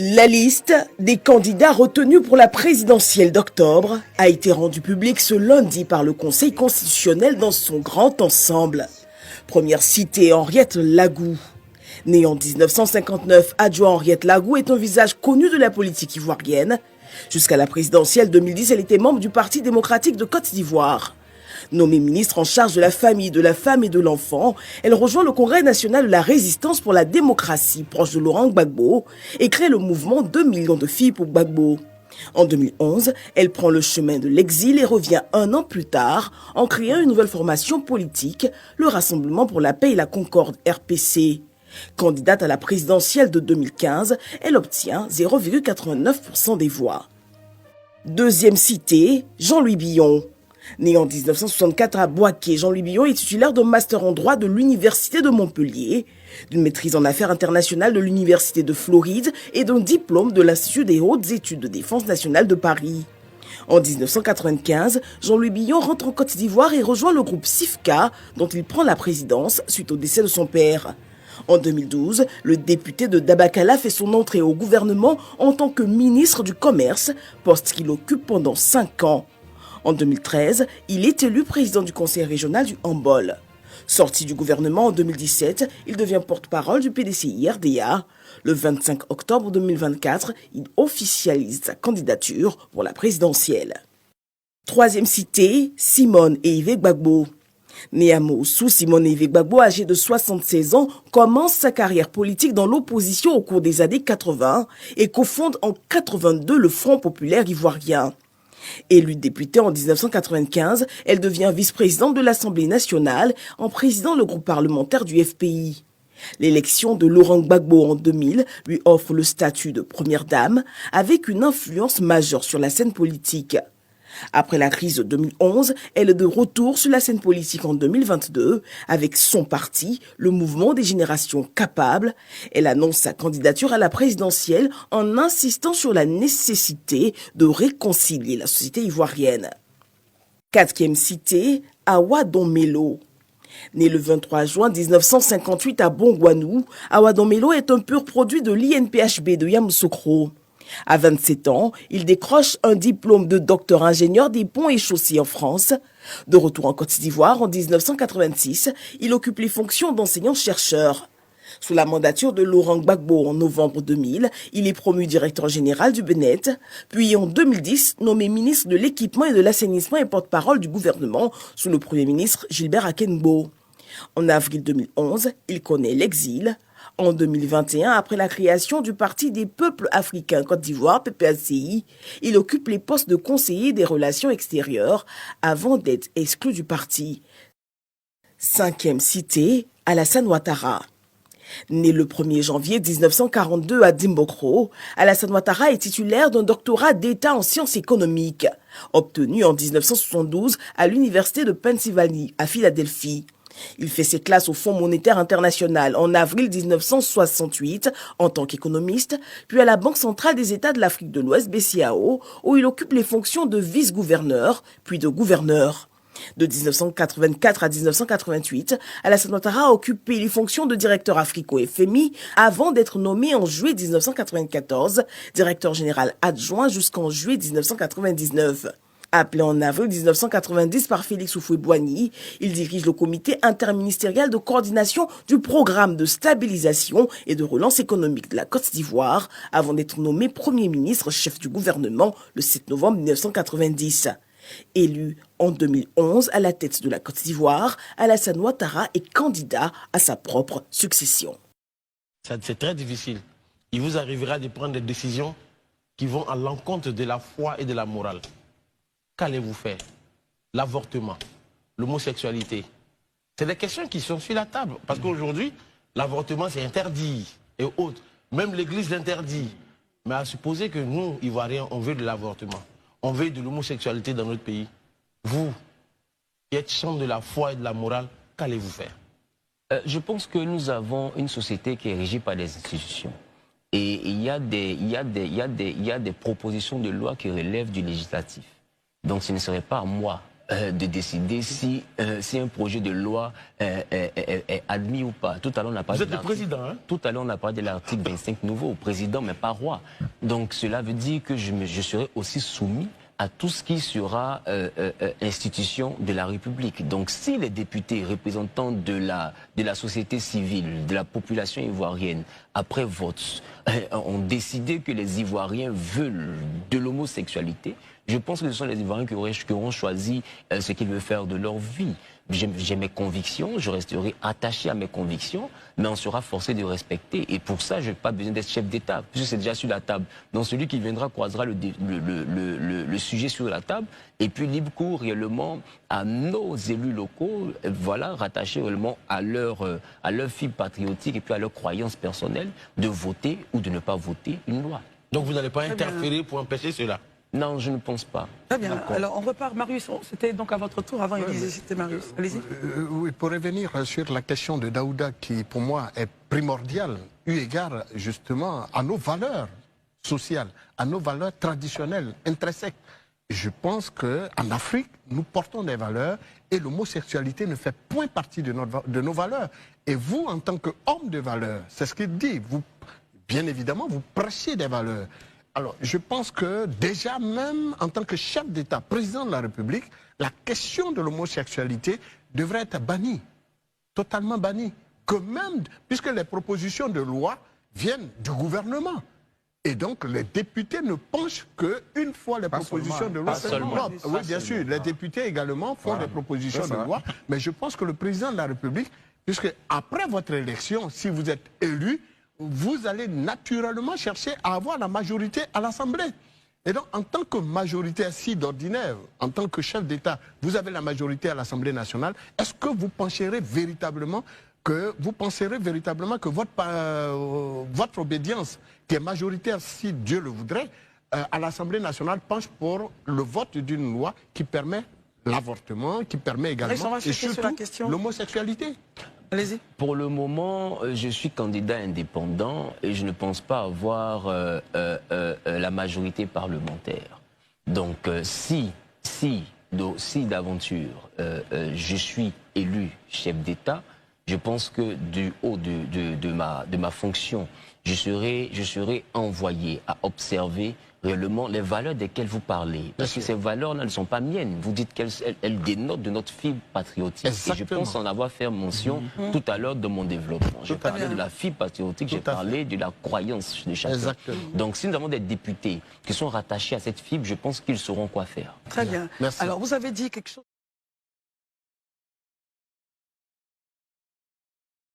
La liste des candidats retenus pour la présidentielle d'octobre a été rendue publique ce lundi par le Conseil constitutionnel dans son grand ensemble. Première citée, Henriette Lagou. Née en 1959, Adjoa Henriette Lagou est un visage connu de la politique ivoirienne. Jusqu'à la présidentielle 2010, elle était membre du Parti démocratique de Côte d'Ivoire. Nommée ministre en charge de la famille, de la femme et de l'enfant, elle rejoint le Congrès national de la résistance pour la démocratie, proche de Laurent Gbagbo, et crée le mouvement 2 millions de filles pour Gbagbo. En 2011, elle prend le chemin de l'exil et revient un an plus tard en créant une nouvelle formation politique, le Rassemblement pour la paix et la concorde RPC. Candidate à la présidentielle de 2015, elle obtient 0,89% des voix. Deuxième cité, Jean-Louis Billon. Né en 1964 à Boaké, Jean-Louis Billon est titulaire d'un master en droit de l'Université de Montpellier, d'une maîtrise en affaires internationales de l'Université de Floride et d'un diplôme de l'Institut des hautes études de défense nationale de Paris. En 1995, Jean-Louis Billon rentre en Côte d'Ivoire et rejoint le groupe SIFCA, dont il prend la présidence suite au décès de son père. En 2012, le député de Dabakala fait son entrée au gouvernement en tant que ministre du Commerce, poste qu'il occupe pendant 5 ans. En 2013, il est élu président du conseil régional du Hambol. Sorti du gouvernement en 2017, il devient porte-parole du PDCI-RDA. Le 25 octobre 2024, il officialise sa candidature pour la présidentielle. Troisième cité, Simone Ehifé Gbagbo. Né à Moussou, Simone Ehifé Gbagbo, âgé de 76 ans, commence sa carrière politique dans l'opposition au cours des années 80 et cofonde en 82 le Front populaire ivoirien. Élue députée en 1995, elle devient vice-présidente de l'Assemblée nationale en présidant le groupe parlementaire du FPI. L'élection de Laurent Gbagbo en 2000 lui offre le statut de première dame avec une influence majeure sur la scène politique. Après la crise de 2011, elle est de retour sur la scène politique en 2022 avec son parti, le Mouvement des Générations Capables. Elle annonce sa candidature à la présidentielle en insistant sur la nécessité de réconcilier la société ivoirienne. Quatrième cité, Awa Donmelo. Né le 23 juin 1958 à Bongwanou, Awa Donmelo est un pur produit de l'INPHB de Yamoussoukro. À 27 ans, il décroche un diplôme de docteur ingénieur des ponts et chaussées en France. De retour en Côte d'Ivoire en 1986, il occupe les fonctions d'enseignant-chercheur. Sous la mandature de Laurent Gbagbo en novembre 2000, il est promu directeur général du BNET, puis en 2010 nommé ministre de l'équipement et de l'assainissement et porte-parole du gouvernement sous le premier ministre Gilbert Akenbo. En avril 2011, il connaît l'exil. En 2021, après la création du Parti des peuples africains Côte d'Ivoire, PPACI, il occupe les postes de conseiller des relations extérieures avant d'être exclu du parti. Cinquième cité, Alassane Ouattara. Né le 1er janvier 1942 à Dimbokro, Alassane Ouattara est titulaire d'un doctorat d'État en sciences économiques, obtenu en 1972 à l'Université de Pennsylvanie à Philadelphie. Il fait ses classes au Fonds monétaire international en avril 1968 en tant qu'économiste, puis à la Banque centrale des États de l'Afrique de l'Ouest, BCAO, où il occupe les fonctions de vice-gouverneur, puis de gouverneur. De 1984 à 1988, Alassane Ouattara a occupé les fonctions de directeur Afrique au FMI avant d'être nommé en juillet 1994, directeur général adjoint jusqu'en juillet 1999. Appelé en avril 1990 par Félix Houphouët-Boigny, il dirige le comité interministériel de coordination du programme de stabilisation et de relance économique de la Côte d'Ivoire avant d'être nommé Premier ministre chef du gouvernement le 7 novembre 1990. Élu en 2011 à la tête de la Côte d'Ivoire, Alassane Ouattara est candidat à sa propre succession. C'est très difficile. Il vous arrivera de prendre des décisions qui vont à l'encontre de la foi et de la morale. Qu'allez-vous faire? L'avortement, l'homosexualité. C'est des questions qui sont sur la table. Parce qu'aujourd'hui, l'avortement, c'est interdit et autres. Même l'Église l'interdit. Mais à supposer que nous, Ivoiriens, on veut de l'avortement, on veut de l'homosexualité dans notre pays. Vous, qui êtes champ de la foi et de la morale, qu'allez-vous faire? Je pense que nous avons une société qui est régie par des institutions. Et il y a des propositions de loi qui relèvent du législatif. Donc ce ne serait pas à moi de décider si un projet de loi est admis ou pas. Tout à l'heure, on a parlé Vous êtes le président, hein? Tout à l'heure, on a parlé de l'article 25 nouveau, président, mais pas roi. Donc, cela veut dire que je serai aussi soumis à tout ce qui sera institution de la République. Donc, si les députés représentants de la société civile, de la population ivoirienne, après vote, ont décidé que les Ivoiriens veulent de l'homosexualité, je pense que ce sont les Ivoiriens qui auront choisi ce qu'ils veulent faire de leur vie. J'ai mes convictions, je resterai attaché à mes convictions, mais on sera forcé de respecter. Et pour ça, je n'ai pas besoin d'être chef d'État, puisque c'est déjà sur la table. Donc celui qui viendra croisera le sujet sur la table, et puis libre cours réellement à nos élus locaux, voilà, rattachés réellement à leur fibre patriotique et puis à leur croyance personnelle, de voter ou de ne pas voter une loi. Donc vous n'allez pas interférer pour empêcher cela? Non, je ne pense pas. Très bien. Alors, on repart. Marius, c'était donc à votre tour. Avant, c'était Marius. Allez-y. Oui, pour revenir sur la question de Daouda, qui pour moi est primordiale, eu égard justement à nos valeurs sociales, à nos valeurs traditionnelles, intrinsèques. Je pense qu'en Afrique, nous portons des valeurs et l'homosexualité ne fait point partie de nos valeurs. Et vous, en tant qu'homme de valeurs, c'est ce qu'il dit, vous, bien évidemment, vous prêchez des valeurs. Alors, je pense que déjà même en tant que chef d'État, président de la République, la question de l'homosexualité devrait être bannie, totalement bannie. Que même, puisque les propositions de loi viennent du gouvernement. Et donc, les députés ne penchent qu'une fois les propositions de loi. Oui, bien sûr, les députés également font des propositions de loi. Mais je pense que le président de la République, puisque après votre élection, si vous êtes élu, vous allez naturellement chercher à avoir la majorité à l'Assemblée. Et donc, en tant que majorité assise d'ordinaire, en tant que chef d'État, vous avez la majorité à l'Assemblée nationale. Est-ce que vous penserez véritablement que votre obédience, qui est majoritaire si Dieu le voudrait, à l'Assemblée nationale penche pour le vote d'une loi qui permet l'avortement, qui permet également et surtout l'homosexualité? Allez-y. Pour le moment, je suis candidat indépendant et je ne pense pas avoir la majorité parlementaire. Donc, si d'aventure je suis élu chef d'État, je pense que du haut de ma fonction, je serai envoyé à observer réellement les valeurs desquelles vous parlez. Parce que ces valeurs-là ne sont pas miennes. Vous dites qu'elles dénotent de notre fibre patriotique. Et je pense en avoir fait mention tout à l'heure de mon développement. J'ai parlé de la fibre patriotique, j'ai parlé de la croyance de chacun. Donc si nous avons des députés qui sont rattachés à cette fibre, je pense qu'ils sauront quoi faire. Très bien. Merci. Alors vous avez dit quelque chose...